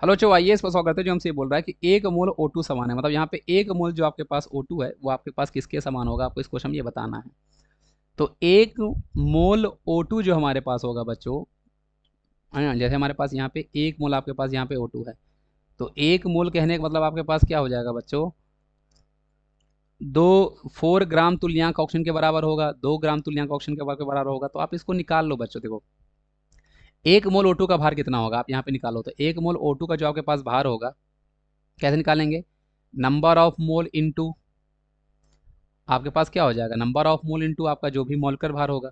Hello बच्चों, आइए इस पर सवाल करते हैं। जो हमसे ये बोल रहा है कि एक मोल O2 समान है, मतलब यहाँ पे एक मोल जो आपके पास O2 है वो आपके पास किसके समान होगा, आपको इस क्वेश्चन में ये बताना है। तो एक मोल O2 जो हमारे पास होगा बच्चों, है ना, जैसे हमारे पास यहाँ पे एक मोल आपके पास यहाँ पे O2 है, तो एक मोल कहने का मतलब आपके पास क्या हो जाएगा बच्चों, 4 ग्राम तुल्यांक ऑक्सीजन के बराबर होगा। 2 ग्राम तुल्यांक ऑक्सीजन के बराबर होगा। तो आप इसको निकाल लो बच्चों। देखो, एक मोल O2 का भार कितना होगा, आप यहाँ पे निकालो। तो एक मोल O2 का जो आपके पास भार होगा, कैसे निकालेंगे, नंबर ऑफ मोल इनटू आपके पास क्या हो जाएगा, नंबर ऑफ मोल इनटू आपका जो भी मॉलिक्यूलर भार होगा।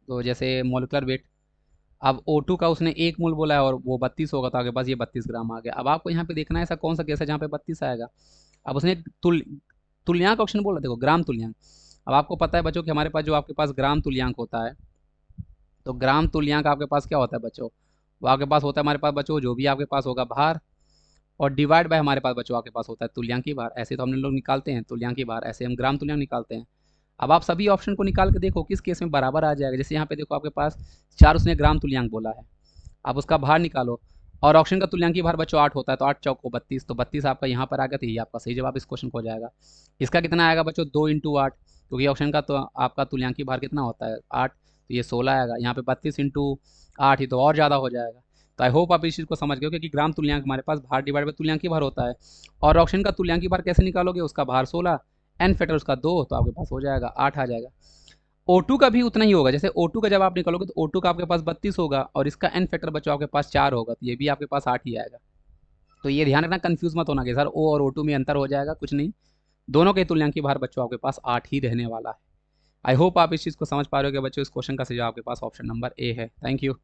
तो जैसे मॉलिक्यूलर वेट, अब O2 का उसने एक मोल बोला है और वो 32 होगा, तो आपके पास ये 32 ग्राम आ गया। अब आपको यहाँ पे देखना है ऐसा कौन सा गैस है जहाँ पे 32 आएगा। अब उसने तुल्यांक ऑप्शन बोला, देखो ग्राम तुल्यांक। अब आपको पता है बच्चों कि हमारे पास जो आपके पास ग्राम तुल्यांक होता है, तो ग्राम तुल्यांक आपके पास क्या होता है बच्चों, वो आपके पास होता है हमारे पास बच्चों जो भी आपके पास होगा भार, और डिवाइड बाय हमारे पास बच्चों आपके पास होता है तुल्यांकी भार। ऐसे तो हम लोग निकालते हैं तुल्यांकी भार, ऐसे हम ग्राम तुल्यांक निकालते हैं। अब आप सभी ऑप्शन को निकाल के देखो किस केस में बराबर आ जाएगा। जैसे यहाँ पे देखो आपके पास 4 उसने ग्राम तुल्यांक बोला है, आप उसका भार निकालो, और ऑप्शन का तुल्यांकी भार बच्चों 8 होता है, तो 8 चौक को 32, तो 32 आपका यहाँ पर आ गया। तो ये आपका सही जवाब इस क्वेश्चन को हो जाएगा। इसका कितना आएगा बच्चों, 2 × 8, क्योंकि ऑप्शन का तो आपका तुल्यांकी भार कितना होता है 8, तो ये 16 आएगा। यहाँ पे 32 × 8 ही तो और ज़्यादा हो जाएगा। तो आई होप आप इस चीज़ को समझ गए हो, क्योंकि ग्राम तुल्यांक हमारे पास भार डिवाइड बाय तुल्यांकी भार होता है, और ऑप्शन का तुल्यांकी भार कैसे निकालोगे, उसका भार 16, एन फैक्टर उसका 2, तो आपके पास हो जाएगा 8 आ जाएगा। O2 का भी उतना ही होगा। जैसे O2 का जब आप निकालोगे तो O2 का आपके पास 32 होगा, और इसका एन फैक्टर बच्चों आपके पास 4 होगा, तो ये भी आपके पास 8 ही आएगा। तो ये ध्यान रखना, कंफ्यूज मत होना कि सर O और O2 में अंतर हो जाएगा, कुछ नहीं। दोनों के तुल्यांकी भार बच्चों आपके पास 8 ही रहने वाला है। आई होप आप इस चीज़ को समझ पा रहे हो कि बच्चों इस क्वेश्चन का सही जवाब आपके पास ऑप्शन नंबर ए है। Thank you.